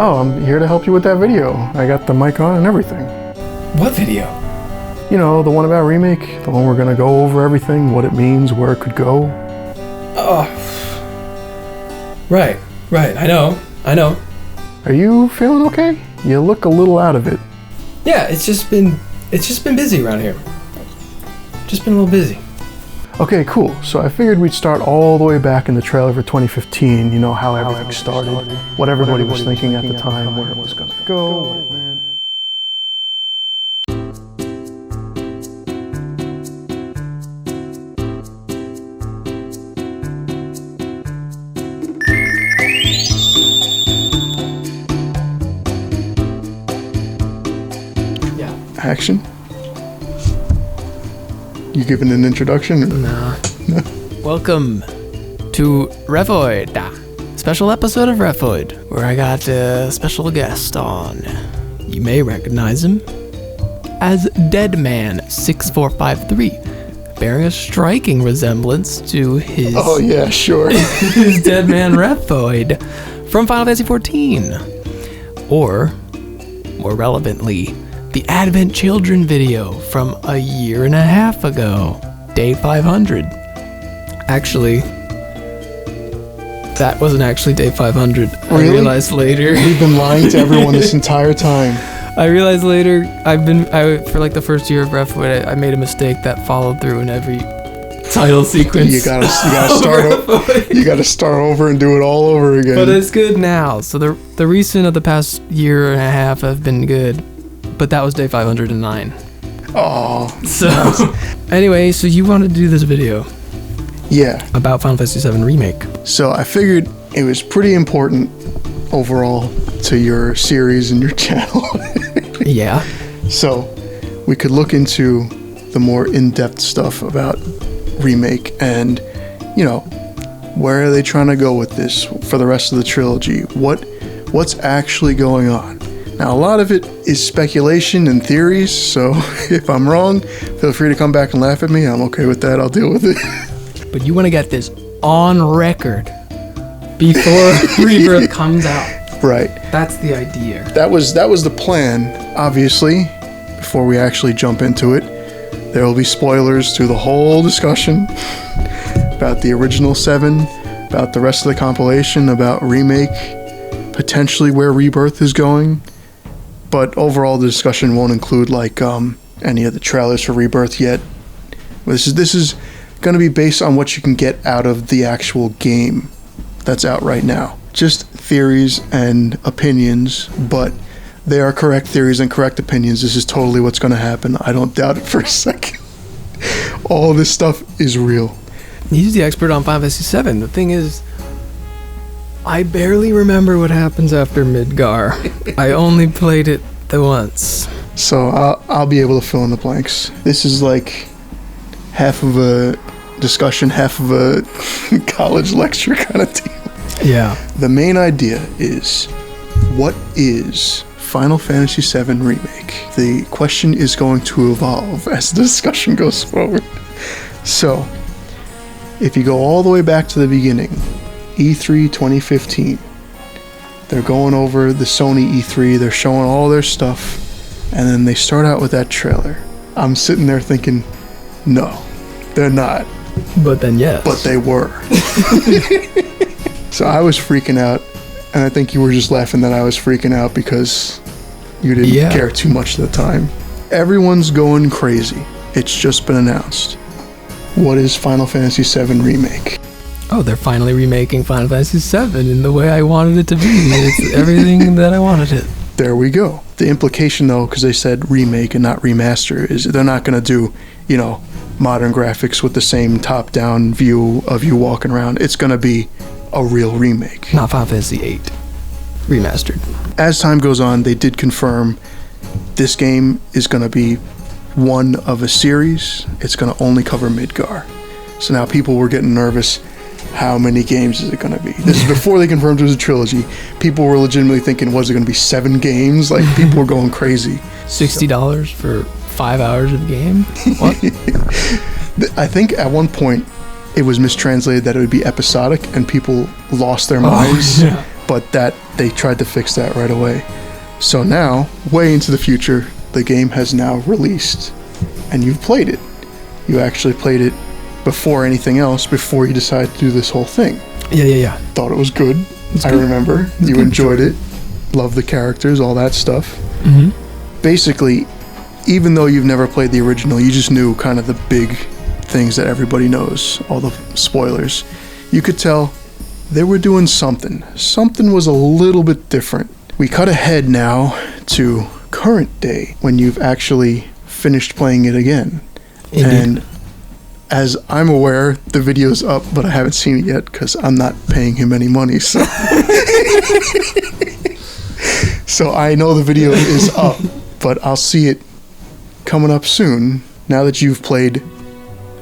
Oh, I'm here to help you with that video. I got the mic on and everything. What video? You know, the one about Remake, the one we're gonna go over everything, what it means, where it could go. Oh, right, I know. Are you feeling okay? You look a little out of it. Yeah, it's just been busy around here. Just been a little busy. Okay, cool. So I figured we'd start all the way back in the trailer for 2015, you know, how everything started, what everybody was thinking at the time, where it was gonna go, what it meant. Action? You giving an introduction? Nah. Welcome to REFFOID, special episode of REFFOID, where I got a special guest on. You may recognize him as Deadman6453, bearing a striking resemblance to his... Oh yeah, sure. his Deadman REFFOID from Final Fantasy XIV. Or, more relevantly, the Advent Children video from a year and a half ago, day 500. Actually, that wasn't actually day 500. Really? I realized later. We've been lying to everyone this entire time. I realized later, for like the first year of REFFOID, I made a mistake that followed through in every title sequence. You gotta start over and do it all over again. But it's good now. So the recent of the past year and a half have been good. But that was day 509. Oh. So, anyway, so you wanted to do this video. Yeah. About Final Fantasy VII Remake. So I figured it was pretty important overall to your series and your channel. Yeah. So we could look into the more in-depth stuff about Remake and, you know, where are they trying to go with this for the rest of the trilogy? What's actually going on? Now, a lot of it is speculation and theories, so if I'm wrong, feel free to come back and laugh at me. I'm okay with that. I'll deal with it. But you want to get this on record before Rebirth comes out. Right. That's the idea. That was the plan, obviously. Before we actually jump into it, there will be spoilers through the whole discussion about the original 7, about the rest of the compilation, about Remake, potentially where Rebirth is going. But overall, the discussion won't include like any of the trailers for Rebirth yet. This is going to be based on what you can get out of the actual game that's out right now. Just theories and opinions, but they are correct theories and correct opinions. This is totally what's going to happen. I don't doubt it for a second. All this stuff is real. He's the expert on Final Fantasy VII. The thing is, I barely remember what happens after Midgar. I only played it the once. So I'll be able to fill in the blanks. This is like half of a discussion, half of a college lecture kind of deal. Yeah. The main idea is, what is Final Fantasy VII Remake? The question is going to evolve as the discussion goes forward. So, if you go all the way back to the beginning, E3 2015. They're going over the Sony E3, they're showing all their stuff, and then they start out with that trailer. I'm sitting there thinking, no, they're not. But then yes. But they were. So I was freaking out, and I think you were just laughing that I was freaking out because you didn't care too much at the time. Everyone's going crazy. It's just been announced. What is Final Fantasy VII Remake? Oh, they're finally remaking Final Fantasy VII in the way I wanted it to be. It's everything that I wanted it. There we go. The implication, though, because they said remake and not remaster, is they're not going to do, you know, modern graphics with the same top-down view of you walking around. It's going to be a real remake. Not Final Fantasy VIII. Remastered. As time goes on, they did confirm this game is going to be one of a series. It's going to only cover Midgar. So now people were getting nervous. How many games is it going to be? This is before they confirmed it was a trilogy. People were legitimately thinking, was it going to be 7 games? Like, people were going crazy. $60 for 5 hours of game? What? I think at one point it was mistranslated that it would be episodic, and people lost their minds. Yeah. but that they tried to fix that right away. So now, way into the future, the game has now released, and you've played it. You actually played it before anything else, before you decided to do this whole thing. Yeah. Thought it was good. I remember. You enjoyed it. Loved the characters, all that stuff. Mm-hmm. Basically, even though you've never played the original, you just knew kind of the big things that everybody knows, all the spoilers. You could tell they were doing something. Something was a little bit different. We cut ahead now to current day, when you've actually finished playing it again. Indeed. And as I'm aware, the video's up, but I haven't seen it yet because I'm not paying him any money. So, so I know the video is up, but I'll see it coming up soon. Now that you've played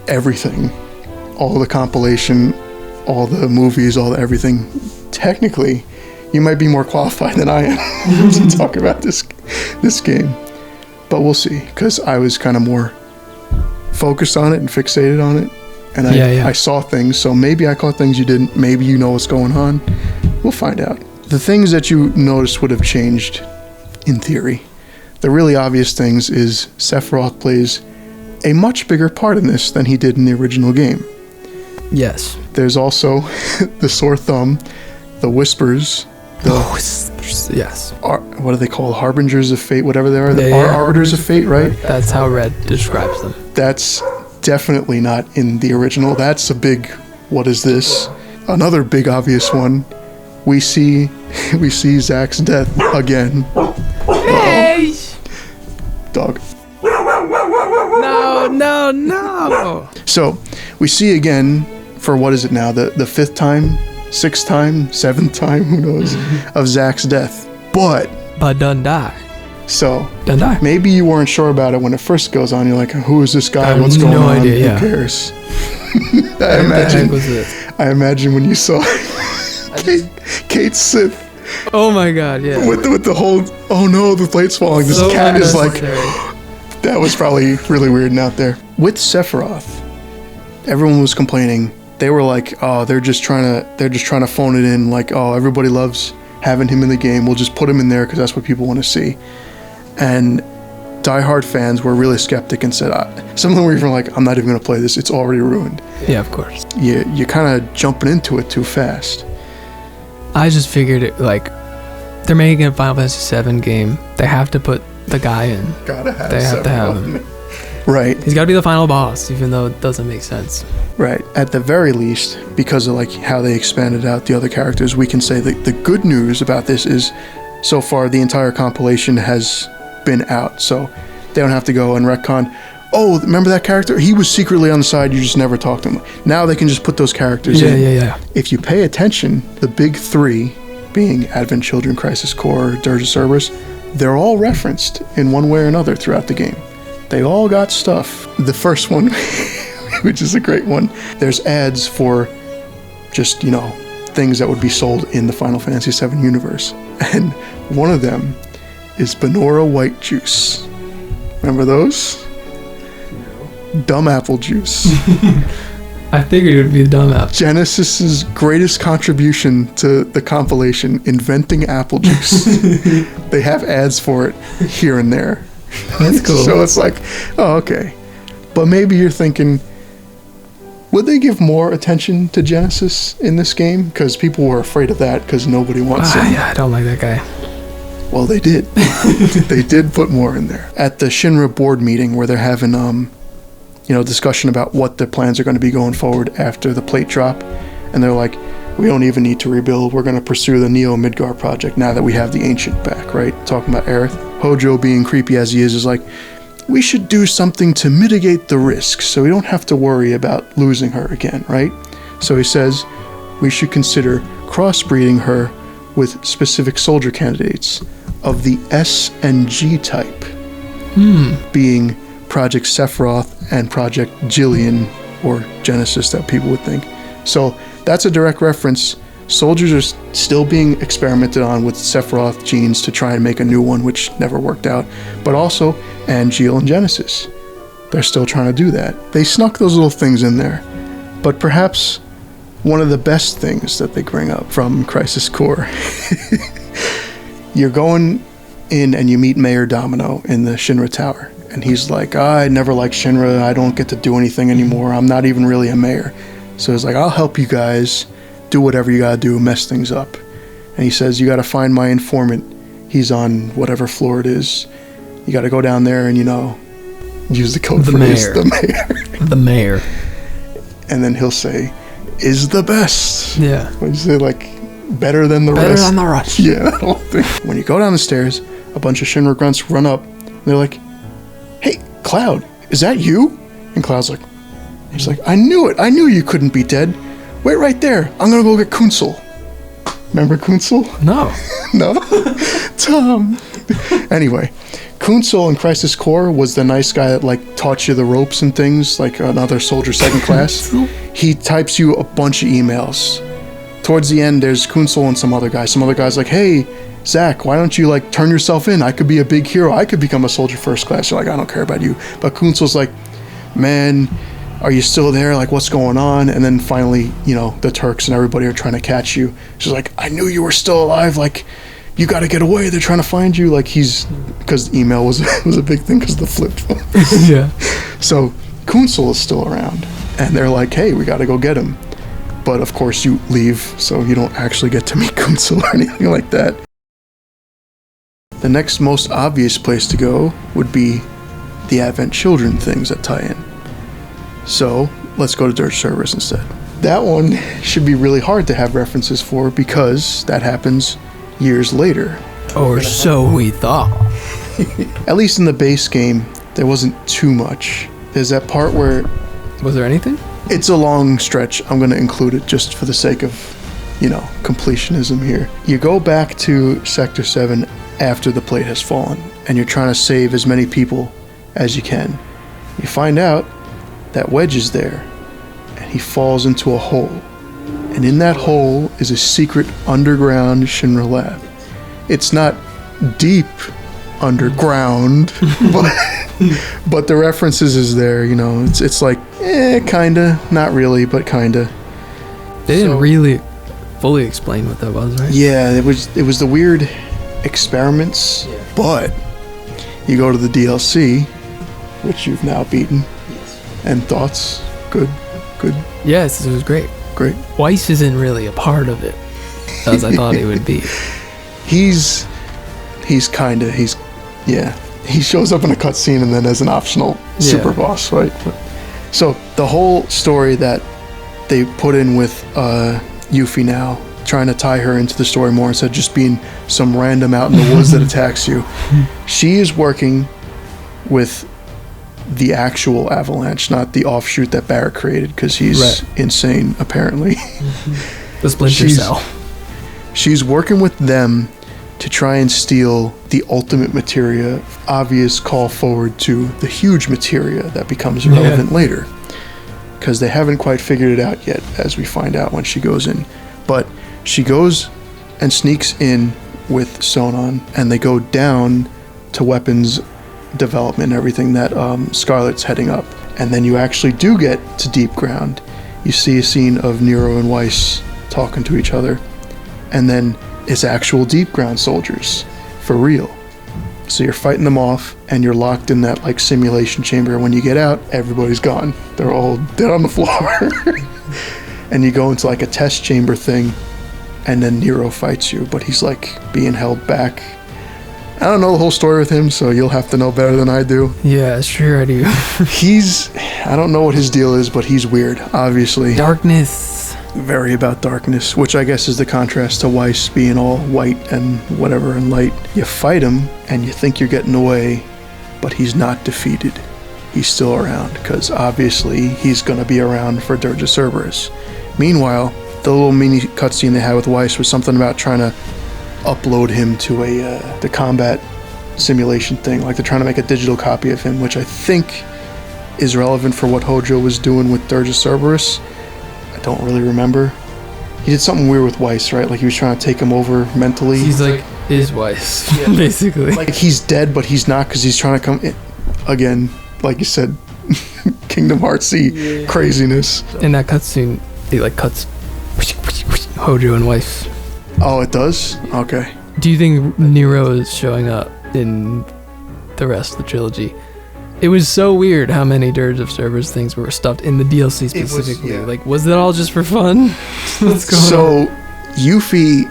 everything, all the compilation, all the movies, all the everything, technically, you might be more qualified than I am to talk about this game. But we'll see, because I was kind of more focused on it and fixated on it, and I saw things, so maybe I caught things you didn't, maybe you know what's going on. We'll find out. The things that you noticed would have changed, in theory. The really obvious things is Sephiroth plays a much bigger part in this than he did in the original game. Yes. There's also the sore thumb, the whispers, yes. What are they called? Harbingers of fate, whatever they are. The Yeah. arbiters of fate, right? That's how Red describes them. That's definitely not in the original. That's a big, what is this? Another big obvious one. We see Zack's death again. Hey! Dog. No. So, we see again, for what is it now? The fifth time? Sixth time? Seventh time? Who knows? Of Zack's death. But done die. So, Done die. maybe you weren't sure about it when it first goes on. You're like, who is this guy? What's going on? idea, yeah. Who cares? What the heck was this? I imagine when you saw Kate Sith Oh my god, yeah. with the whole, oh no, the plate's falling. This So cat is like, unnecessary. that was probably really weird and out there. With Sephiroth, everyone was complaining. They were like, oh, they're just trying to phone it in. Like, oh, everybody loves having him in the game. We'll just put him in there because that's what people want to see. And diehard fans were really skeptic and said, some of them were even like, I'm not even going to play this. It's already ruined. Yeah, of course. You're kind of jumping into it too fast. I just figured it, like, they're making a Final Fantasy VII game. They have to put the guy in. Gotta have They have to have Sephiroth. him. Right. He's got to be the final boss, even though it doesn't make sense. Right. At the very least, because of like how they expanded out the other characters, we can say that the good news about this is so far the entire compilation has been out. So they don't have to go and retcon, oh, remember that character? He was secretly on the side, you just never talked to him. Now they can just put those characters in. Yeah. If you pay attention, the big three, being Advent Children, Crisis Core, Dirge, Cerberus, they're all referenced in one way or another throughout the game. They all got stuff. The first one, which is a great one, there's ads for just, things that would be sold in the Final Fantasy VII universe. And one of them is Benora White Juice. Remember those? No. Dumb apple juice. I figured it would be the dumb app. Genesis's greatest contribution to the compilation, inventing apple juice. They have ads for it here and there. That's cool. So it's like, oh, okay. But maybe you're thinking, would they give more attention to Genesis in this game? Because people were afraid of that because nobody wants him. Yeah, I don't like that guy. Well, they did. They did put more in there. At the Shinra board meeting where they're having, discussion about what the plans are going to be going forward after the plate drop. And they're like, we don't even need to rebuild. We're going to pursue the Neo Midgar project now that we have the Ancient back, right? Talking about Aerith. Hojo, being creepy as he is like, we should do something to mitigate the risks so we don't have to worry about losing her again, right? So he says we should consider crossbreeding her with specific soldier candidates of the S and G type, being Project Sephiroth and Project Jillian, or Genesis that people would think. So that's a direct reference. Soldiers are still being experimented on with Sephiroth genes to try and make a new one, which never worked out. But also Angeal and Genesis. They're still trying to do that. They snuck those little things in there. But perhaps one of the best things that they bring up from Crisis Core. You're going in and you meet Mayor Domino in the Shinra Tower. And he's like, I never liked Shinra. I don't get to do anything anymore. I'm not even really a mayor. So he's like, I'll help you guys do whatever you gotta do, mess things up. And he says, you gotta find my informant. He's on whatever floor it is. You gotta go down there and, use the code phrase, the mayor. The mayor. And then he'll say, is the best. Yeah. What do you say, like, better than the rest? Better than the rest. Yeah, that whole thing. When you go down the stairs, a bunch of Shinra grunts run up, and they're like, hey, Cloud, is that you? And Cloud's like, he's like, I knew it. I knew you couldn't be dead. Wait right there. I'm gonna go get Kunsel. Remember Kunsel? No. No? Tom. Anyway, Kunsel in Crisis Core was the nice guy that, like, taught you the ropes and things, like another soldier second class. He types you a bunch of emails. Towards the end, there's Kunsel and some other guy. Some other guy's like, hey, Zach, why don't you, like, turn yourself in? I could be a big hero. I could become a soldier first class. You're like, I don't care about you. But Kunsel's like, man, are you still there? Like, what's going on? And then finally, the Turks and everybody are trying to catch you. She's like, I knew you were still alive. Like, you got to get away. They're trying to find you. Like, because email was a big thing because of the flip phone. Yeah. So Kunsel is still around. And they're like, hey, we got to go get him. But, of course, you leave, so you don't actually get to meet Kunsel or anything like that. The next most obvious place to go would be the Advent Children things that tie in. So, let's go to Dirge Cerberus instead. That one should be really hard to have references for because that happens years later. Or so we thought. At least in the base game, there wasn't too much. There's that part where... Was there anything? It's a long stretch. I'm going to include it just for the sake of, completionism here. You go back to Sector 7 after the plate has fallen, and you're trying to save as many people as you can. You find out that Wedge is there, and he falls into a hole. And in that hole is a secret underground Shinra lab. It's not deep underground, but the references is there, It's like, kinda, not really, but kinda. They didn't really fully explain what that was, right? Yeah, it was the weird experiments, but you go to the DLC, which you've now beaten, and thoughts, good. Yes, it was great. Great. Weiss isn't really a part of it, as I thought he would be. He shows up in a cutscene and then as an optional super boss, right? So the whole story that they put in with Yuffie now, trying to tie her into the story more instead of just being some random out in the woods that attacks you. She is working with the actual Avalanche, not the offshoot that Barrett created, because he's insane, apparently. The Splinter Cell. She's working with them to try and steal the ultimate materia, obvious call forward to the huge materia that becomes relevant later. Because they haven't quite figured it out yet, as we find out when she goes in. But she goes and sneaks in with Sonon, and they go down to weapons development and everything that Scarlet's heading up. And then you actually do get to Deep Ground. You see a scene of Nero and Weiss talking to each other. And then it's actual Deep Ground soldiers, for real. So you're fighting them off, and you're locked in that like simulation chamber. And when you get out, everybody's gone. They're all dead on the floor. And you go into like a test chamber thing, and then Nero fights you, but he's like being held back. I don't know the whole story with him, so you'll have to know better than I do. Yeah, sure I do. I don't know what his deal is, but he's weird, obviously. Darkness. Very about darkness, which I guess is the contrast to Weiss being all white and whatever and light. You fight him, and you think you're getting away, but he's not defeated. He's still around, because obviously he's going to be around for Dirge of Cerberus. Meanwhile, the little mini cutscene they had with Weiss was something about trying to upload him to the combat simulation thing. Like they're trying to make a digital copy of him, which I think is relevant for what Hojo was doing with Dirge of Cerberus. I don't really remember. He did something weird with Weiss, right? Like he was trying to take him over mentally. He's like his Weiss, basically. Like he's dead, but he's not, because he's trying to come in. Again, like you said, Kingdom Hearts-y craziness. In that cutscene, he like cuts Hojo and Weiss. Oh, it does? Okay. Do you think Nero is showing up in the rest of the trilogy? It was so weird how many Dirge of Cerberus things were stuffed in the DLC specifically. Like, was that all just for fun? What's going on? So, Yuffie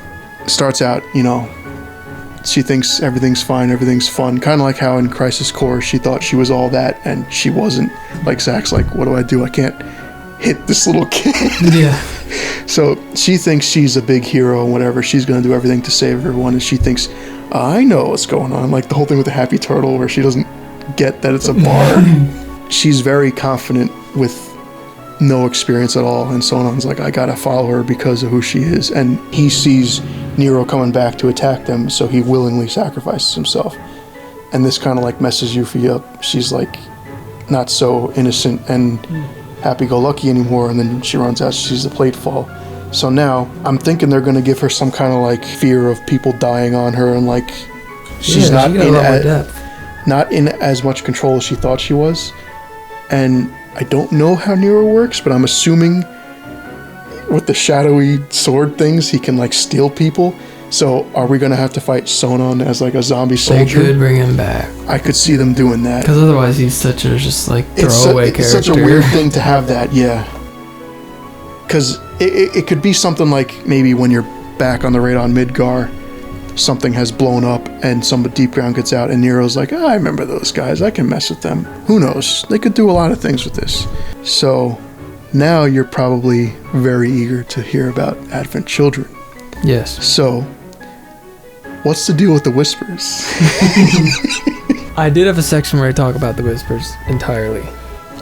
starts out, she thinks everything's fine, everything's fun. Kind of like how in Crisis Core, she thought she was all that, and she wasn't. Like, Zack's like, what do? I can't hit this little kid. Yeah. So, she thinks she's a big hero and whatever. She's going to do everything to save everyone, and she thinks, I know what's going on. Like, the whole thing with the Happy Turtle, where she doesn't get that it's a bar. She's very confident with no experience at all, and Sonon's like, I gotta follow her because of who she is. And he sees Nero coming back to attack them, so he willingly sacrifices himself. And this kind of like messes Yuffie up. She's like not so innocent and happy-go-lucky anymore, and then she runs out, she sees the plate fall. So now I'm thinking they're gonna give her some kind of like fear of people dying on her, and like she's not in as much control as she thought she was. And I don't know how Nero works, but I'm assuming with the shadowy sword things, he can like steal people. So are we going to have to fight Sonon as like a zombie soldier? They could bring him back. I could see them doing that. Because otherwise he's such a just like throwaway character. It's such a weird thing to have that, yeah. Because it could be something like maybe when you're back on the raid on Midgar, something has blown up and some Deep Ground gets out and Nero's like, I remember those guys, I can mess with them. Who knows? They could do a lot of things with this. So now you're probably very eager to hear about Advent Children. Yes. So what's the deal with the Whispers? I did have a section where I talk about the Whispers entirely.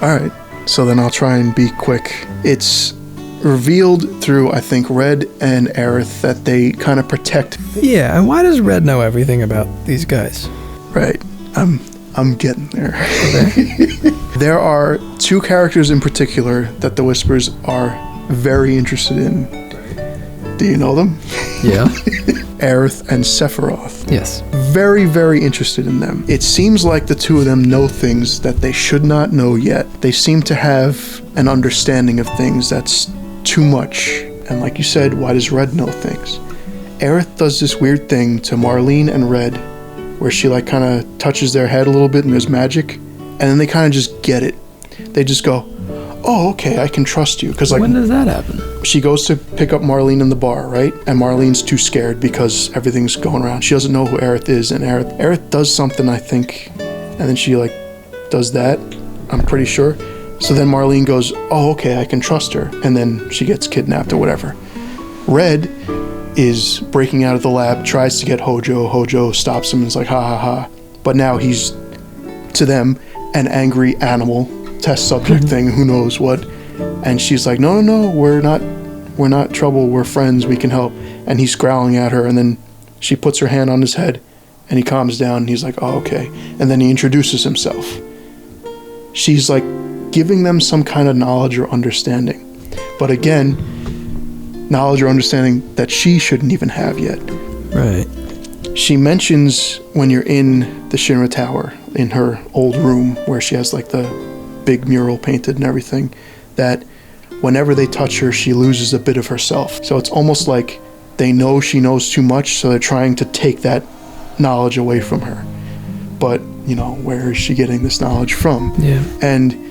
Alright, so then I'll try and be quick. It's revealed through, I think, Red and Aerith that they kind of protect. Yeah, and why does Red know everything about these guys? Right. I'm getting there. Okay. There are two characters in particular that the Whispers are very interested in. Do you know them? Yeah. Aerith and Sephiroth. Yes. Very, very interested in them. It seems like the two of them know things that they should not know yet. They seem to have an understanding of things that's too much. And like you said, why does Red know things? Aerith does this weird thing to Marlene and Red where she like kind of touches their head a little bit and there's magic, and then they kind of just get it. They just go, oh, okay, I can trust you. Because like, when does that happen? She goes to pick up Marlene in the bar, right? And Marlene's too scared because everything's going around. She doesn't know who Aerith is, and Aerith does something, I think, and then she like does that, I'm pretty sure. So then Marlene goes, oh, okay, I can trust her. And then she gets kidnapped or whatever. Red is breaking out of the lab, tries to get Hojo. Hojo stops him and is like, ha ha ha. But now he's, to them, an angry animal, test subject thing, who knows what. And she's like, no, we're not trouble, we're friends, we can help. And he's growling at her, and then she puts her hand on his head, and he calms down, and he's like, oh, okay. And then he introduces himself. She's like giving them some kind of knowledge or understanding. But again, knowledge or understanding that she shouldn't even have yet. Right. She mentions when you're in the Shinra Tower, in her old room, where she has like the big mural painted and everything, that whenever they touch her, she loses a bit of herself. So it's almost like they know she knows too much, so they're trying to take that knowledge away from her. But, where is she getting this knowledge from? Yeah. And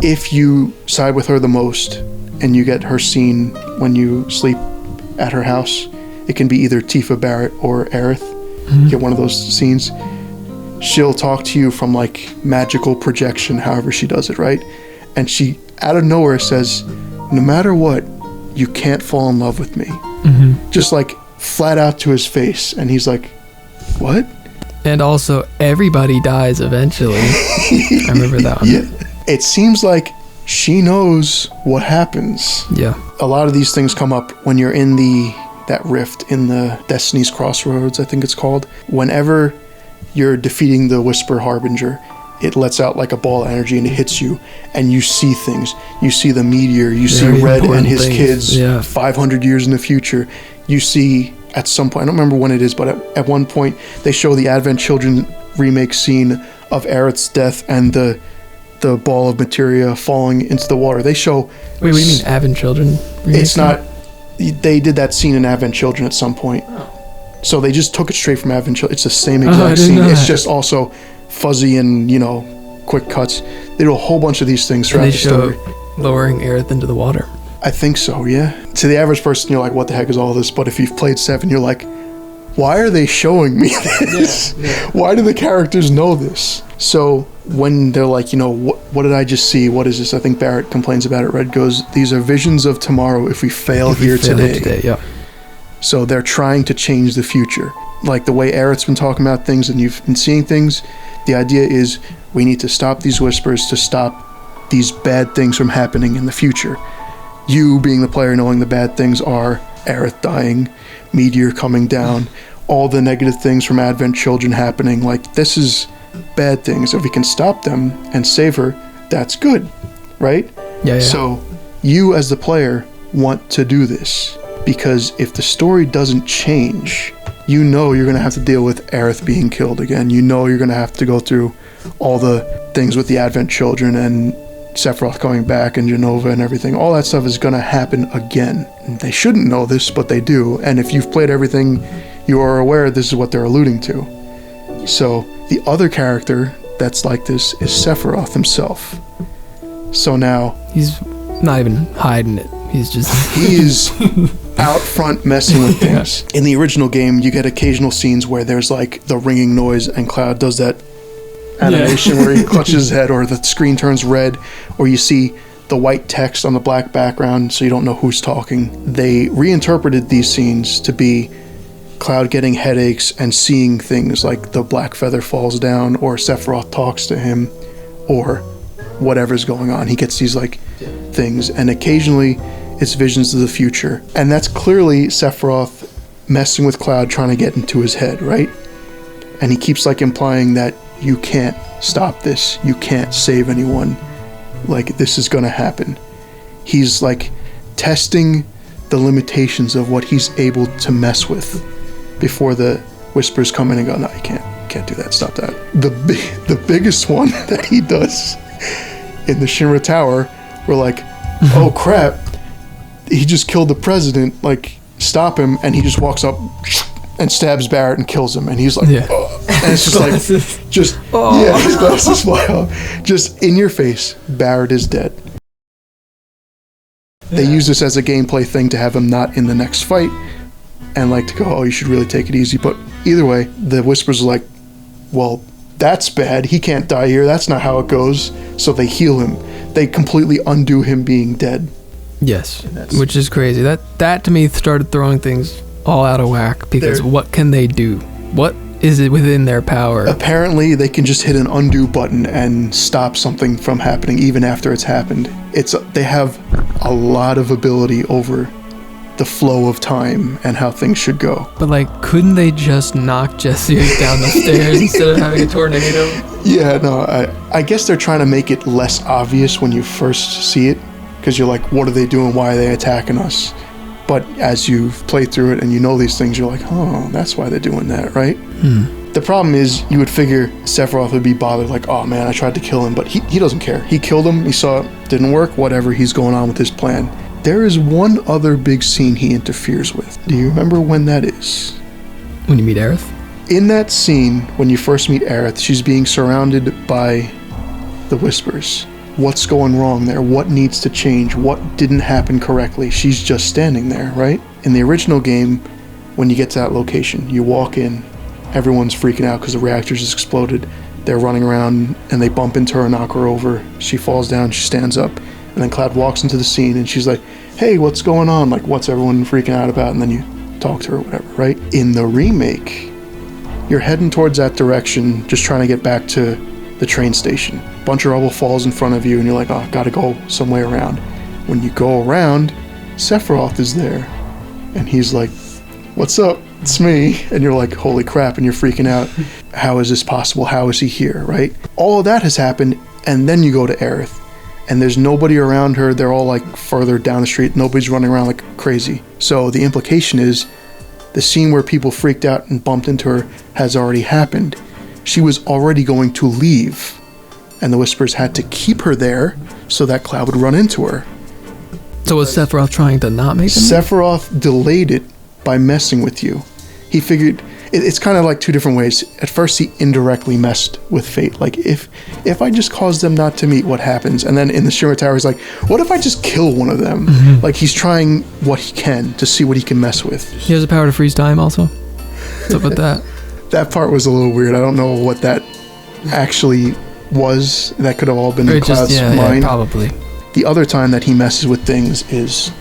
if you side with her the most, and you get her scene when you sleep at her house, it can be either Tifa Barrett or Aerith. Mm-hmm. Get one of those scenes. She'll talk to you from like magical projection, however she does it, right? And she, out of nowhere, says, no matter what, you can't fall in love with me. Mm-hmm. Just like flat out to his face. And he's like, what? And also, everybody dies eventually. I remember that one. Yeah. It seems like she knows what happens. Yeah. A lot of these things come up when you're in that rift in the Destiny's Crossroads, I think it's called. Whenever you're defeating the Whisper Harbinger, it lets out like a ball of energy and it hits you, and you see things. You see the meteor, you see Red and his kids 500 years in the future. You see, at some point, I don't remember when it is, but at one point, they show the Advent Children remake scene of Aerith's death and the ball of materia falling into the water. They show... Wait, what do you mean Advent Children remake? It's not They did that scene in Advent Children at some point. So they just took it straight from Advent Children. It's the same exact scene. It's just also fuzzy and, quick cuts. They do a whole bunch of these things throughout the story. Lowering Aerith into the water. I think so, yeah. To the average person, you're like, what the heck is all this? But if you've played 7, you're like, why are they showing me this? Yeah. Why do the characters know this? So when they're like, what did I just see? What is this? I think Barrett complains about it. Red goes, these are visions of tomorrow if we fail here today. Yeah. So they're trying to change the future. Like the way Aerith's been talking about things and you've been seeing things, the idea is we need to stop these whispers to stop these bad things from happening in the future. You, being the player, knowing the bad things are Aerith dying, meteor coming down, all the negative things from Advent Children happening. Like, this is bad things. If we can stop them and save her, that's good, right? Yeah. So you, as the player, want to do this. Because if the story doesn't change, you're going to have to deal with Aerith being killed again. You're going to have to go through all the things with the Advent Children and Sephiroth coming back and Jenova and everything. All that stuff is going to happen again. They shouldn't know this, but they do. And if you've played everything, you are aware this is what they're alluding to. So the other character that's like this is Sephiroth himself. So now... He's not even hiding it. He's just... He's out front messing with things. In the original game, you get occasional scenes where there's like the ringing noise and Cloud does that animation where he clutches his head, or the screen turns red, or you see the white text on the black background so you don't know who's talking. They reinterpreted these scenes to be Cloud getting headaches and seeing things like the black feather falls down, or Sephiroth talks to him, or whatever's going on. He gets these like things, and occasionally it's visions of the future. And that's clearly Sephiroth messing with Cloud, trying to get into his head, right? And he keeps like implying that you can't stop this. You can't save anyone. Like, this is gonna happen. He's like testing the limitations of what he's able to mess with before the whispers come in and go, no, you can't do that, stop that. The biggest one that he does in the Shinra Tower, we're like, oh crap, he just killed the president, like, stop him, and he just walks up and stabs Barrett and kills him, and he's like, oh. And it's just like, his glasses fly off. Just in your face, Barrett is dead. They use this as a gameplay thing to have him not in the next fight, and like to go, oh, you should really take it easy. But either way, the whispers are like, well, that's bad. He can't die here. That's not how it goes. So they heal him. They completely undo him being dead. Yes, which is crazy. That to me started throwing things all out of whack, because what can they do? What is it within their power? Apparently, they can just hit an undo button and stop something from happening even after it's happened. They have a lot of ability over the flow of time and how things should go. But like, couldn't they just knock Jesse down the stairs instead of having a tornado? Yeah, no, I guess they're trying to make it less obvious when you first see it, because you're like, what are they doing? Why are they attacking us? But as you've played through it and you know these things, you're like, oh, that's why they're doing that, right? The problem is, you would figure Sephiroth would be bothered, like, oh man, I tried to kill him, but he doesn't care. He killed him, he saw it, didn't work, whatever, he's going on with his plan. There is one other big scene he interferes with. Do you remember when that is? When you meet Aerith? In that scene, when you first meet Aerith, she's being surrounded by the whispers. What's going wrong there? What needs to change? What didn't happen correctly? She's just standing there, right? In the original game, when you get to that location, you walk in, everyone's freaking out because the reactor just exploded. They're running around and they bump into her and knock her over. She falls down, she stands up, and then Cloud walks into the scene and she's like, hey, what's going on? Like, what's everyone freaking out about? And then you talk to her or whatever, right? In the remake, you're heading towards that direction, just trying to get back to the train station. Bunch of rubble falls in front of you and you're like, oh, gotta go some way around. When you go around, Sephiroth is there and he's like, what's up? It's me. And you're like, holy crap, and you're freaking out. How is this possible? How is he here, right? All of that has happened, and then you go to Aerith and there's nobody around her. They're all like further down the street. Nobody's running around like crazy. So the implication is the scene where people freaked out and bumped into her has already happened. She was already going to leave, and the whispers had to keep her there so that Cloud would run into her. So was Sephiroth trying to not make them? Sephiroth delayed it by messing with you. He figured it's kind of like two different ways. At first, he indirectly messed with fate. Like, if I just cause them not to meet, what happens? And then in the Shimmer Tower, he's like, what if I just kill one of them? Mm-hmm. Like, he's trying what he can to see what he can mess with. He has the power to freeze time also? What's up with that? That part was a little weird. I don't know what that actually was. That could have all been in Cloud's mind. Yeah, probably. The other time that he messes with things is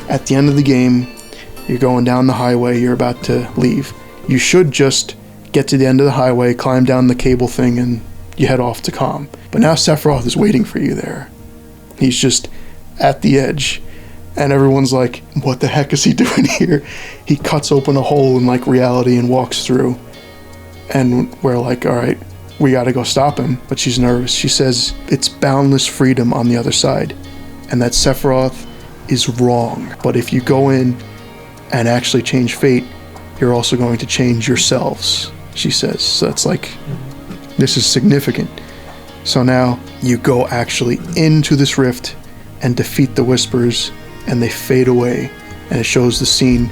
at the end of the game. You're going down the highway. You're about to leave. You should just get to the end of the highway, climb down the cable thing, and you head off to Calm. But now Sephiroth is waiting for you there. He's just at the edge. And everyone's like, what the heck is he doing here? He cuts open a hole in like reality and walks through. And we're like, all right, we gotta go stop him. But she's nervous. She says it's boundless freedom on the other side. And that Sephiroth is wrong. But if you go in and actually change fate, you're also going to change yourselves, she says. So that's like, this is significant. So now you go actually into this rift and defeat the Whispers, and they fade away. And it shows the scene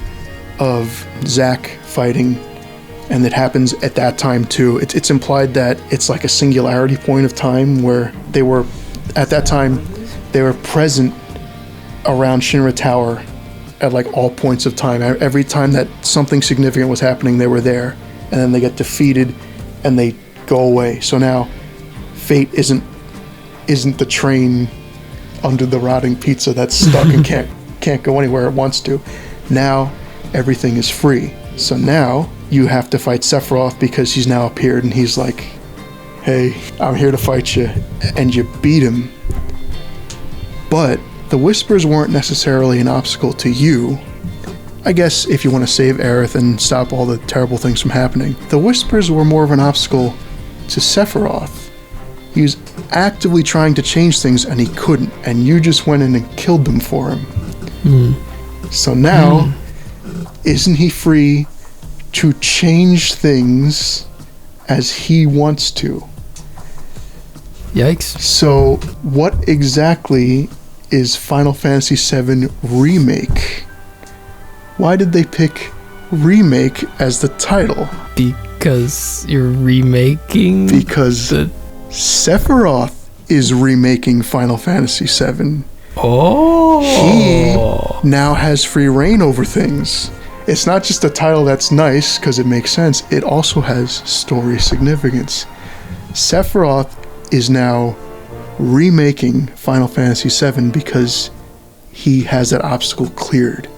of Zack fighting, and it happens at that time too. It's implied that it's like a singularity point of time where they were, at that time, they were present around Shinra Tower at like all points of time. Every time that something significant was happening, they were there, and then they get defeated and they go away. So now fate isn't the train under the rotting pizza that's stuck and can't go anywhere it wants to. Now everything is free. So now you have to fight Sephiroth because he's now appeared, and he's like, hey, I'm here to fight you. And you beat him. But the Whispers weren't necessarily an obstacle to you. I guess if you want to save Aerith and stop all the terrible things from happening. The Whispers were more of an obstacle to Sephiroth. He was actively trying to change things and he couldn't, and you just went in and killed them for him. So now, isn't he free to change things as he wants to? Yikes. So what exactly is Final Fantasy VII Remake? Why did they pick Remake as the title? Because you're remaking? Because Sephiroth is remaking Final Fantasy VII. Oh! He now has free reign over things. It's not just a title that's nice because it makes sense, it also has story significance. Sephiroth is now remaking Final Fantasy VII because he has that obstacle cleared.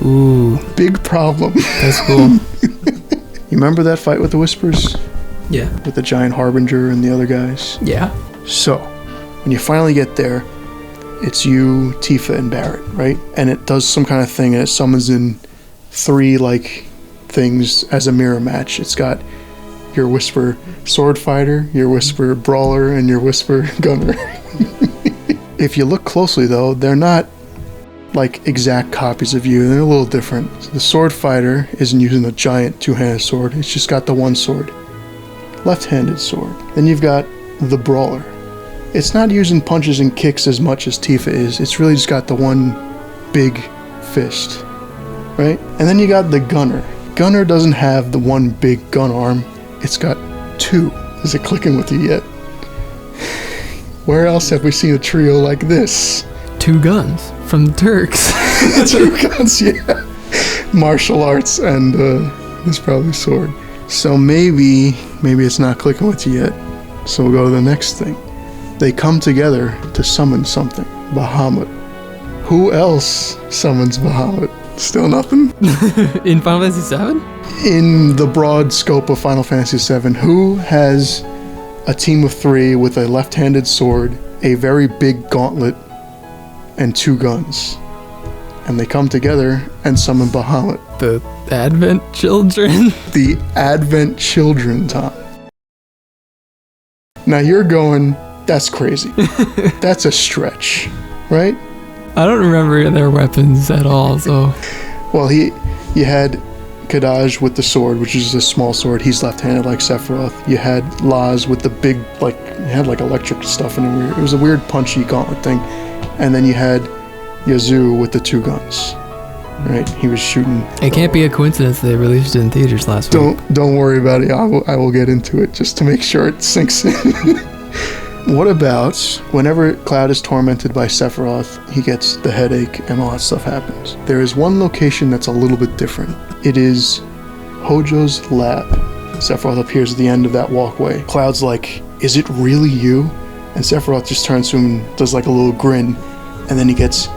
Ooh. Big problem. That's cool. You remember that fight with the Whispers? Yeah. With the giant Harbinger and the other guys? Yeah. So, when you finally get there, it's you, Tifa, and Barret, right? And it does some kind of thing, and it summons in 3, like, things as a mirror match. It's got your Whisper Sword Fighter, your Whisper Brawler, and your Whisper Gunner. If you look closely, though, they're not like exact copies of you. They're a little different. The Sword Fighter isn't using a giant two-handed sword. It's just got the one sword. Left-handed sword. Then you've got the Brawler. It's not using punches and kicks as much as Tifa is. It's really just got the one big fist, right? And then you got the Gunner. Gunner doesn't have the one big gun arm. It's got 2. Is it clicking with you yet? Where else have we seen a trio like this? 2 guns from the Turks. 2 guns, yeah. Martial arts and there's probably a sword. So maybe it's not clicking with you yet. So we'll go to the next thing. They come together to summon something. Bahamut. Who else summons Bahamut? Still nothing? In Final Fantasy VII? In the broad scope of Final Fantasy VII, who has a team of 3 with a left-handed sword, a very big gauntlet, and 2 guns? And they come together and summon Bahamut. The Advent Children? The Advent Children, Tom. Now you're going, that's crazy. That's a stretch, right? I don't remember their weapons at all, so... Well, you had Kadaj with the sword, which is a small sword. He's left-handed like Sephiroth. You had Laz with the big, like, he had like electric stuff in it. It was a weird punchy gauntlet thing. And then you had Yazoo with the 2 guns. Right? He was shooting. It can't be a coincidence they released it in theaters last week. Don't worry about it. I will get into it just to make sure it sinks in. What about whenever Cloud is tormented by Sephiroth, he gets the headache and all that stuff happens. There is one location that's a little bit different. It is Hojo's lab. Sephiroth appears at the end of that walkway. Cloud's like, "Is it really you?" And Sephiroth just turns to him and does like a little grin, and then he gets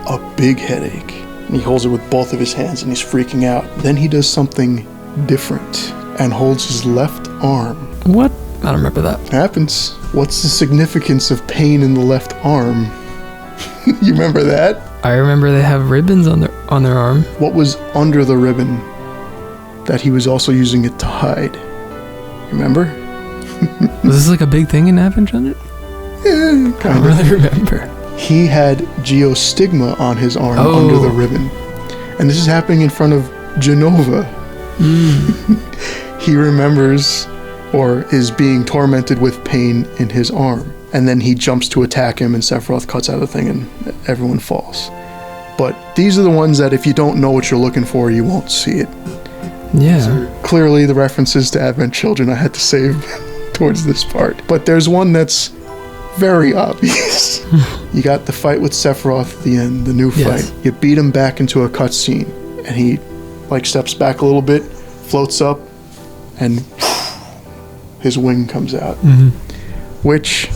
a big headache. And he holds it with both of his hands and he's freaking out. Then he does something different and holds his left arm. What? I don't remember that. Happens. What's the significance of pain in the left arm? You remember that? I remember they have ribbons on their arm. What was under the ribbon that he was also using it to hide? Remember? Was this like a big thing in Advent Children? Yeah, I don't really remember. He had geostigma on his arm under the ribbon. And this is happening in front of Jenova. He remembers or is being tormented with pain in his arm. And then he jumps to attack him and Sephiroth cuts out the thing and everyone falls. But these are the ones that if you don't know what you're looking for, you won't see it. Yeah. So clearly the references to Advent Children I had to save towards this part. But there's one that's very obvious. You got the fight with Sephiroth at the end, the new fight. You beat him back into a cutscene, and he like steps back a little bit, floats up, and his wing comes out. Which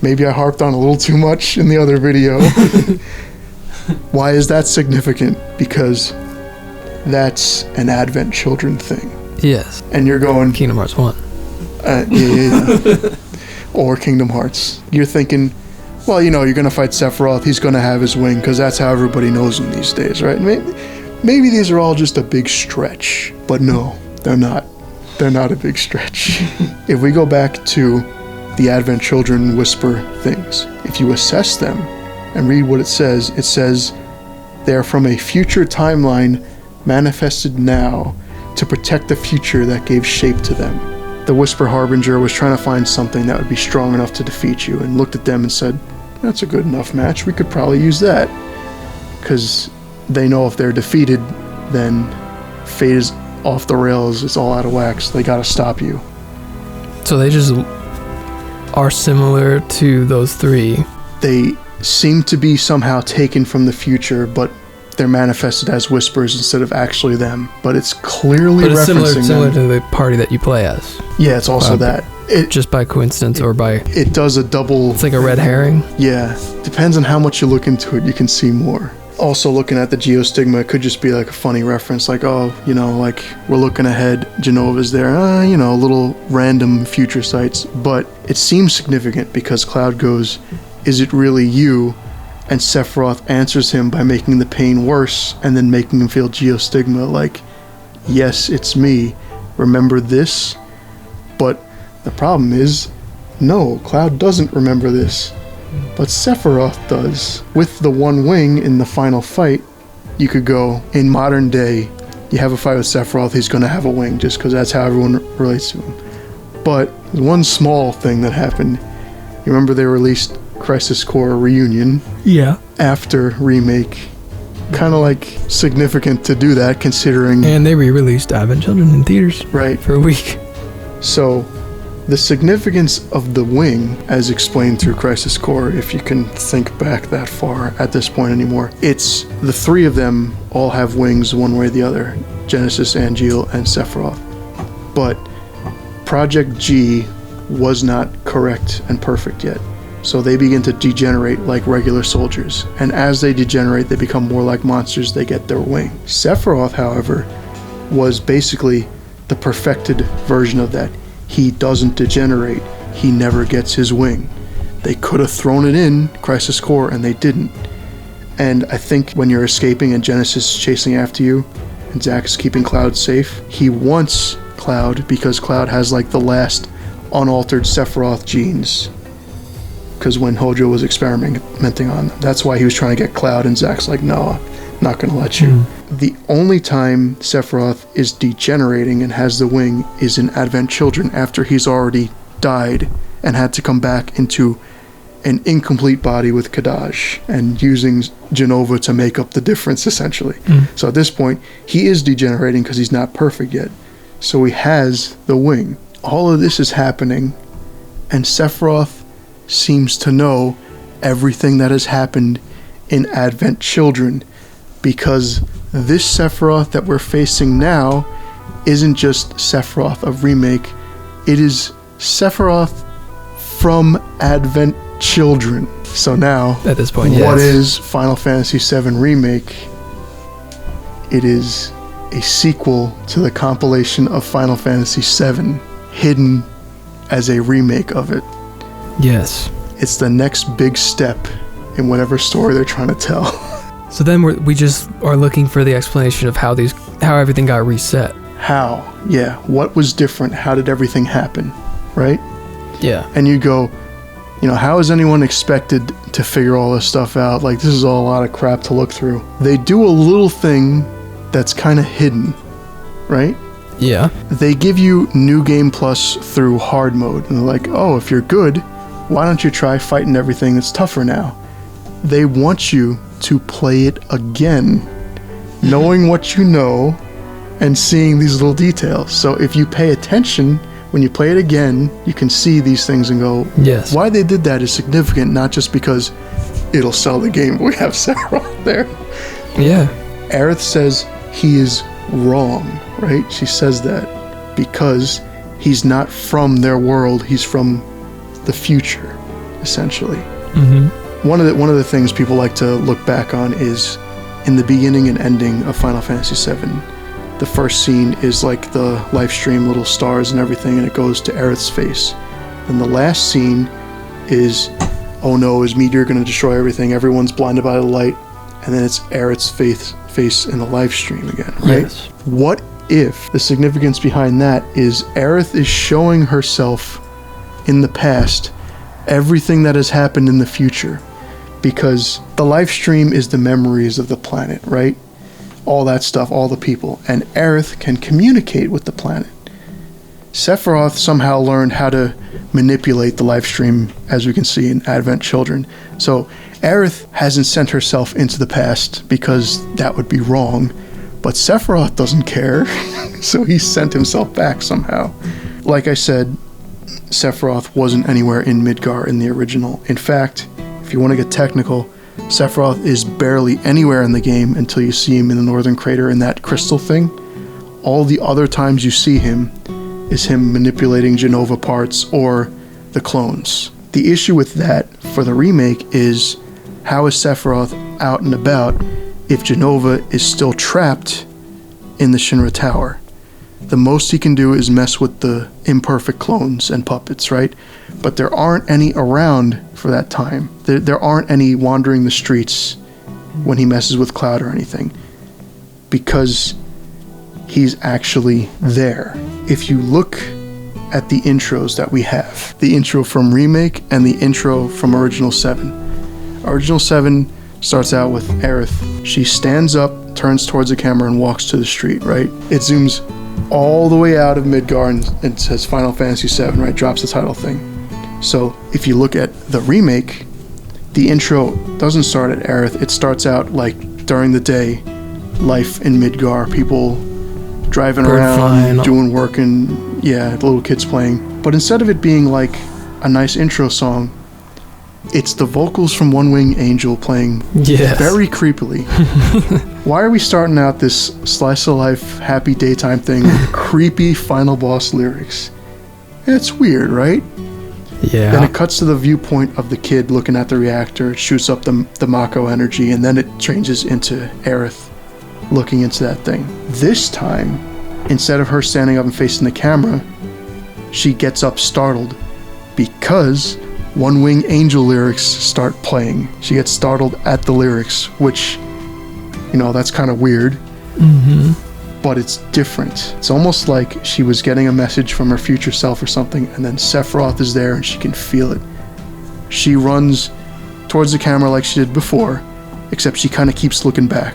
maybe I harped on a little too much in the other video. Why is that significant? Because that's an Advent Children thing. Yes. And you're going Kingdom Hearts 1. Yeah. Or Kingdom Hearts. You're thinking, well, you know, you're going to fight Sephiroth, he's going to have his wing, because that's how everybody knows him these days, right? Maybe these are all just a big stretch, but no, they're not. They're not a big stretch. If we go back to the Advent Children whisper things, if you assess them and read what it says they are from a future timeline manifested now to protect the future that gave shape to them. The Whisper Harbinger was trying to find something that would be strong enough to defeat you and looked at them and said, that's a good enough match, we could probably use that. Because they know if they're defeated, then fate is off the rails, it's all out of whack, so they gotta stop you. So they just are similar to those three. They seem to be somehow taken from the future, but they're manifested as whispers instead of actually them. But it's clearly referencing similar to the party that you play as. Yeah, it's also that. Just by coincidence or by... It does a double... It's like a red herring? Yeah. Depends on how much you look into it, you can see more. Also, looking at the geostigma, it could just be like a funny reference, like, oh, you know, like, we're looking ahead, Genova's there, you know, little random future sites. But it seems significant because Cloud goes, is it really you? And Sephiroth answers him by making the pain worse and then making him feel geostigma, like, yes, it's me. Remember this? But the problem is, no, Cloud doesn't remember this. But Sephiroth does. With the one wing in the final fight, you could go, in modern day, you have a fight with Sephiroth, he's going to have a wing just because that's how everyone relates to him. But one small thing that happened, you remember they released Crisis Core Reunion after Remake. Kind of like significant to do that considering... And they re-released Advent Children in theaters for a week. So the significance of the wing, as explained through Crisis Core, if you can think back that far at this point anymore, it's the three of them all have wings one way or the other. Genesis, Angeal, and Sephiroth. But Project G was not correct and perfect yet. So they begin to degenerate like regular soldiers. And as they degenerate, they become more like monsters, they get their wing. Sephiroth, however, was basically the perfected version of that. He doesn't degenerate. He never gets his wing. They could have thrown it in Crisis Core, and they didn't. And I think when you're escaping and Genesis is chasing after you, and Zack is keeping Cloud safe, he wants Cloud because Cloud has like the last unaltered Sephiroth genes. Because when Hojo was experimenting on them, that's why he was trying to get Cloud, and Zack's like, no, not going to let you. The only time Sephiroth is degenerating and has the wing is in Advent Children after he's already died and had to come back into an incomplete body with Kadaj and using Jenova to make up the difference, essentially. So at this point, he is degenerating because he's not perfect yet. So he has the wing. All of this is happening, and Sephiroth seems to know everything that has happened in Advent Children, because this Sephiroth that we're facing now isn't just Sephiroth of Remake, it is Sephiroth from Advent Children. So now, at this point, what is Final Fantasy VII Remake? It is a sequel to the compilation of Final Fantasy VII, hidden as a remake of it. Yes. It's the next big step in whatever story they're trying to tell. So then we just are looking for the explanation of how everything got reset. How? Yeah. What was different? How did everything happen? Right? Yeah. And you go, how is anyone expected to figure all this stuff out? Like, this is all a lot of crap to look through. They do a little thing that's kind of hidden, right? Yeah. They give you New Game Plus through hard mode. And they're like, oh, if you're good, why don't you try fighting everything that's tougher now? They want you to play it again, knowing what you know and seeing these little details. So if you pay attention, when you play it again, you can see these things and go, yes. Why they did that is significant, not just because it'll sell the game, but we have Sephiroth there. Yeah. Aerith says he is wrong, right? She says that because he's not from their world, he's from the future, essentially. Mm-hmm. One of the things people like to look back on is in the beginning and ending of Final Fantasy VII. The first scene is like the live stream, little stars and everything, and it goes to Aerith's face. And the last scene is, oh no, is Meteor going to destroy everything? Everyone's blinded by the light. And then it's Aerith's face in the live stream again, right? Yes. What if the significance behind that is Aerith is showing herself in the past everything that has happened in the future? Because the live stream is the memories of the planet, right? All that stuff, all the people. And Aerith can communicate with the planet. Sephiroth somehow learned how to manipulate the live stream, as we can see in Advent Children. So Aerith hasn't sent herself into the past because that would be wrong. But Sephiroth doesn't care, so he sent himself back somehow. Like I said, Sephiroth wasn't anywhere in Midgar in the original. In fact, if you want to get technical, Sephiroth is barely anywhere in the game until you see him in the Northern Crater in that crystal thing. All the other times you see him is him manipulating Jenova parts or the clones. The issue with that for the remake is, how is Sephiroth out and about if Jenova is still trapped in the Shinra Tower? The most he can do is mess with the imperfect clones and puppets, right? But there aren't any around for that time. There aren't any wandering the streets when he messes with Cloud or anything, because he's actually there. If you look at the intros that we have, the intro from Remake and the intro from Original 7. Original 7 starts out with Aerith. She stands up, turns towards the camera, and walks to the street, right? It zooms all the way out of Midgar and says Final Fantasy VII, right? Drops the title thing. So if you look at the remake, the intro doesn't start at Aerith. It starts out like during the day, life in Midgar, people driving around, doing work, and the little kids playing. But instead of it being like a nice intro song, it's the vocals from One Wing Angel playing very creepily. Why are we starting out this slice of life, happy daytime thing with creepy final boss lyrics? It's weird, right? Yeah. Then it cuts to the viewpoint of the kid looking at the reactor. It shoots up the Mako energy, and then it changes into Aerith looking into that thing. This time, instead of her standing up and facing the camera, she gets up startled because One Wing Angel lyrics start playing. She gets startled at the lyrics, which, that's kind of weird. Mm-hmm. But it's different. It's almost like she was getting a message from her future self or something, and then Sephiroth is there and she can feel it. She runs towards the camera like she did before, except she kind of keeps looking back.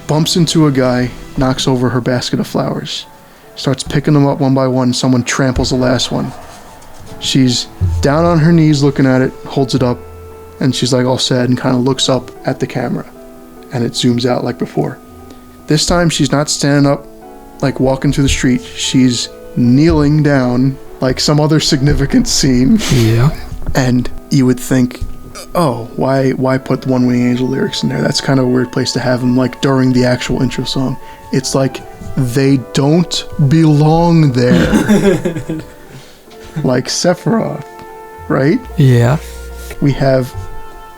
Bumps into a guy, knocks over her basket of flowers. Starts picking them up one by one, someone tramples the last one. She's down on her knees looking at it, holds it up, and she's like all sad and kind of looks up at the camera, and it zooms out like before. This time she's not standing up like walking through the street. She's kneeling down like some other significant scene. Yeah. And you would think, oh, why put the One Wing Angel lyrics in there? That's kind of a weird place to have them like during the actual intro song. It's like they don't belong there. Like Sephiroth, right? Yeah. We have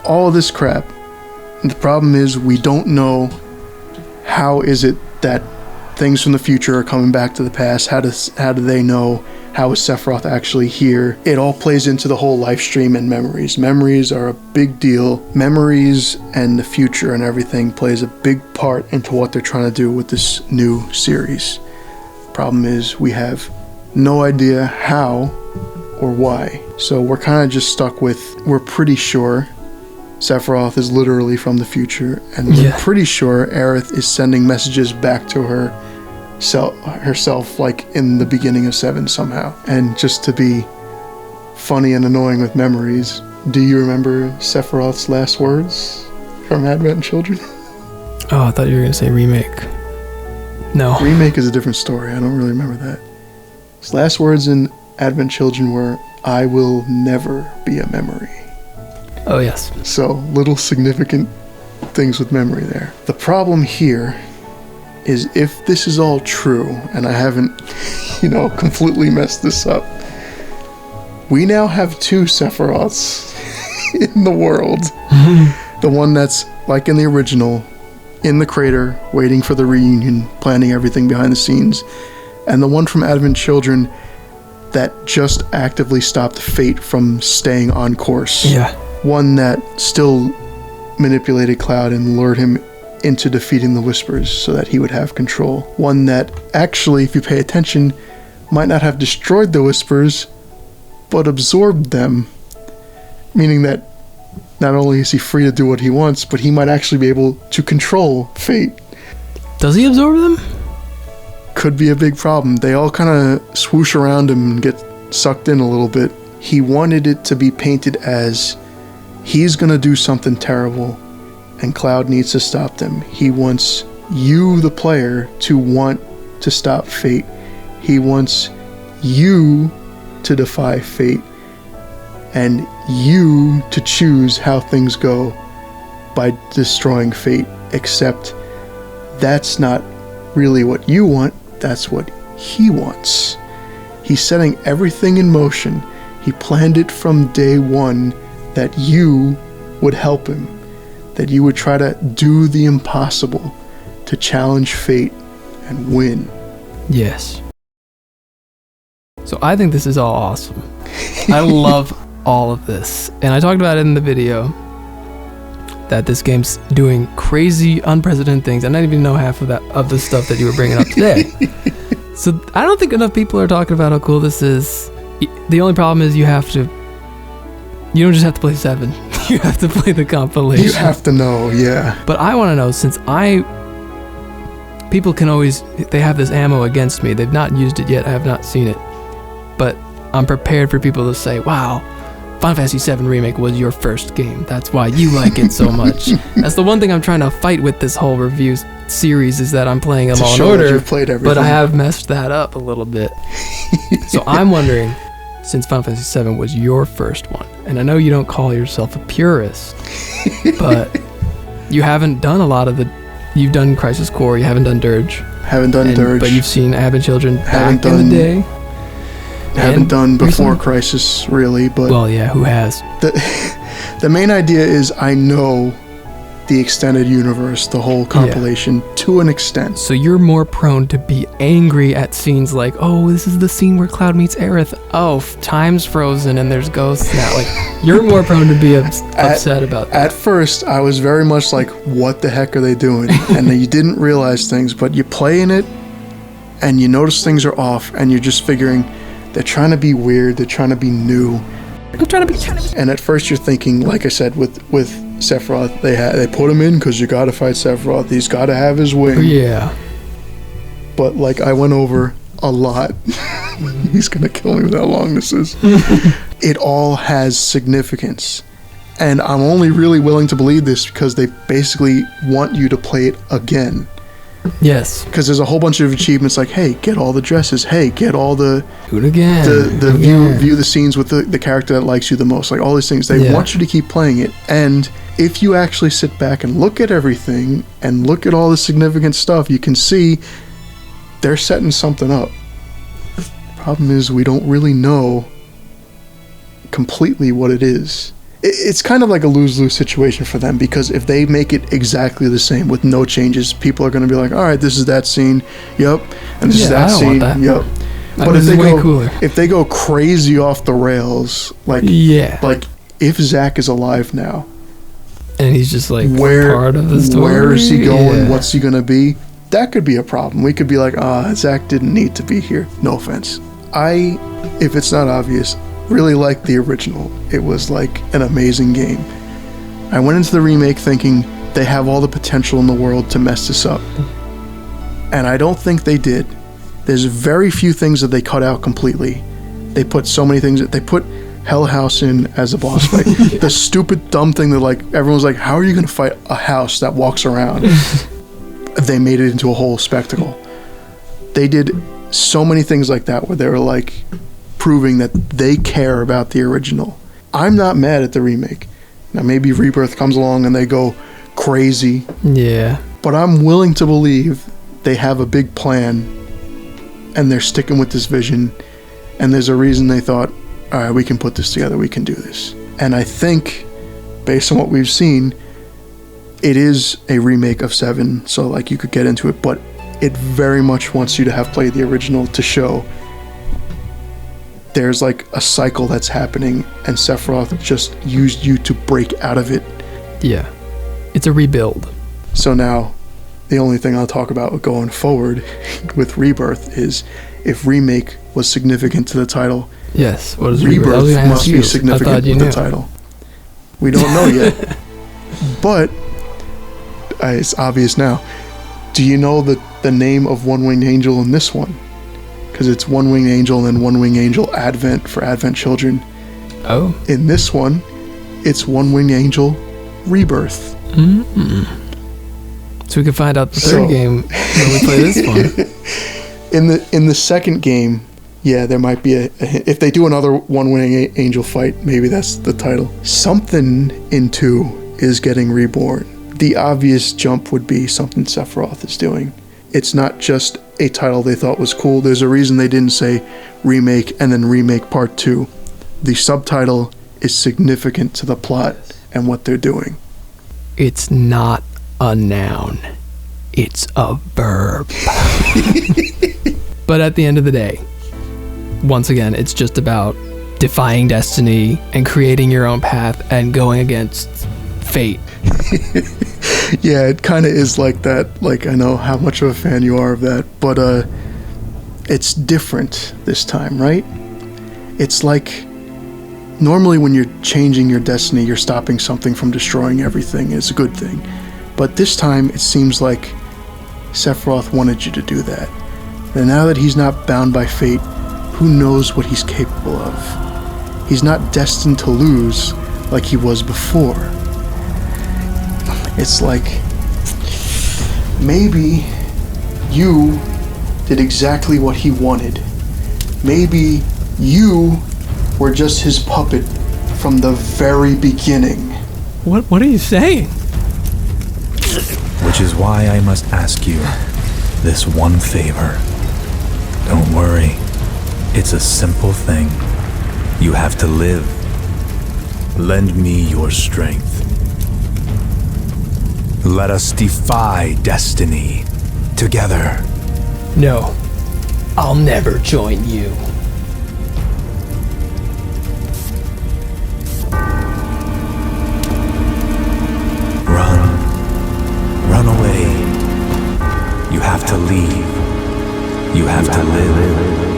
all of this crap. And the problem is we don't know how is it that things from the future are coming back to the past. How do they know? How is Sephiroth actually here? It all plays into the whole life stream and memories. Memories are a big deal. Memories and the future and everything plays a big part into what they're trying to do with this new series. Problem is we have no idea how or why. So we're kind of just stuck with, we're pretty sure Sephiroth is literally from the future, and we're pretty sure Aerith is sending messages back to herself like in the beginning of 7 somehow. And just to be funny and annoying with memories, do you remember Sephiroth's last words from Advent Children? Oh, I thought you were going to say Remake. No. Remake is a different story. I don't really remember that. His last words in Advent Children were, "I will never be a memory." Oh, yes. So, little significant things with memory there. The problem here is if this is all true, and I haven't, completely messed this up, we now have 2 Sephiroths in the world. The one that's, like in the original, in the crater, waiting for the reunion, planning everything behind the scenes, and the one from Advent Children that just actively stopped Fate from staying on course. Yeah. One that still manipulated Cloud and lured him into defeating the Whispers so that he would have control. One that actually, if you pay attention, might not have destroyed the Whispers, but absorbed them. Meaning that not only is he free to do what he wants, but he might actually be able to control Fate. Does he absorb them? Could be a big problem. They all kind of swoosh around him and get sucked in a little bit. He wanted it to be painted as he's gonna do something terrible and Cloud needs to stop them. He wants you, the player, to want to stop Fate. He wants you to defy Fate and you to choose how things go by destroying Fate, except that's not really what you want, that's what he wants. He's setting everything in motion. He planned it from day one that you would help him, that you would try to do the impossible to challenge Fate and win. Yes. So I think this is all awesome. I love all of this. And I talked about it in the video that this game's doing crazy, unprecedented things. I don't even know half of the stuff that you were bringing up today. So I don't think enough people are talking about how cool this is. The only problem is you don't just have to play 7. You have to play the compilation. You have to know, yeah. But I want to know, since people can always, they have this ammo against me. They've not used it yet. I have not seen it. But I'm prepared for people to say, wow, Final Fantasy VII Remake was your first game. That's why you like it so much. That's the one thing I'm trying to fight with this whole review series, is that I'm playing them all in order. You've played everything. But I have messed that up a little bit. So I'm wondering, since Final Fantasy VII was your first one, and I know you don't call yourself a purist, but you haven't done a lot of you've done Crisis Core, you haven't done Dirge. Haven't done Dirge. But you've seen Advent Children back in the day. Haven't done before Crisis, really, but... Well, yeah, who has? The main idea is I know the extended universe, the whole compilation, to an extent. So you're more prone to be angry at scenes like, oh, this is the scene where Cloud meets Aerith. Oh, time's frozen and there's ghosts now. Like, you're more prone to be upset about that. At first, I was very much like, what the heck are they doing? And you didn't realize things, but you play in it, and you notice things are off, and you're just figuring, they're trying to be weird, they're trying to be new. I'm trying to be... And at first you're thinking, like I said, with Sephiroth, they put him in because you gotta fight Sephiroth, he's gotta have his wing. Yeah. But like I went over a lot. He's gonna kill me with how long this is. It all has significance. And I'm only really willing to believe this because they basically want you to play it again. Yes. Because there's a whole bunch of achievements like, hey, get all the dresses. Hey, get all the... Do it again. The view the scenes with the character that likes you the most. Like, all these things. They want you to keep playing it. And if you actually sit back and look at everything and look at all the significant stuff, you can see they're setting something up. Problem is, we don't really know completely what it is. It's kind of like a lose-lose situation for them, because if they make it exactly the same with no changes, people are going to be like, all right, this is that scene, yep, and this is that scene, yep. But if they go crazy off the rails, like if Zack is alive now, and he's just like part of the story, where is he going? What's he going to be? That could be a problem. We could be like, Zack didn't need to be here. No offense. If it's not obvious, really liked the original. It was like an amazing game. I went into the remake thinking they have all the potential in the world to mess this up, and I don't think they did. There's very few things that they cut out completely. They put so many things. They put Hell House in as a boss fight. The stupid dumb thing that like everyone's like, how are you going to fight a house that walks around? They made it into a whole spectacle. They did so many things like that where they were like proving that they care about the original. I'm not mad at the remake. Now maybe Rebirth comes along and they go crazy. Yeah. But I'm willing to believe they have a big plan and they're sticking with this vision, and there's a reason they thought, all right, we can put this together, we can do this. And I think, based on what we've seen, it is a remake of 7, so like you could get into it, but it very much wants you to have played the original to show there's like a cycle that's happening, and Sephiroth just used you to break out of it. Yeah. It's a rebuild. So now, the only thing I'll talk about going forward with Rebirth is if Remake was significant to the title. Yes. What is Rebirth must be significant to the title. We don't know yet. But it's obvious now. Do you know the name of One Winged Angel in this one? Because it's One Winged Angel and then One Winged Angel Advent for Advent Children. Oh. In this one, it's One Winged Angel Rebirth. Mm-hmm. So we can find out the third game when we play this one. In the second game, yeah, there might be if they do another One Winged Angel fight, maybe that's the title. Something in 2 is getting reborn. The obvious jump would be something Sephiroth is doing. It's not just a title they thought was cool. There's a reason they didn't say Remake and then Remake Part 2. The subtitle is significant to the plot and what they're doing. It's not a noun. It's a verb. But at the end of the day, once again, it's just about defying destiny and creating your own path and going against fate. Yeah, it kind of is like that. Like, I know how much of a fan you are of that, but it's different this time, right? It's like, normally when you're changing your destiny, you're stopping something from destroying everything. It's a good thing. But this time, it seems like Sephiroth wanted you to do that. And now that he's not bound by fate, who knows what he's capable of? He's not destined to lose like he was before. It's like, maybe you did exactly what he wanted. Maybe you were just his puppet from the very beginning. What are you saying? Which is why I must ask you this one favor. Don't worry. It's a simple thing. You have to live. Lend me your strength. Let us defy destiny together. No, I'll never join you. Run away. You have to leave. You have to live.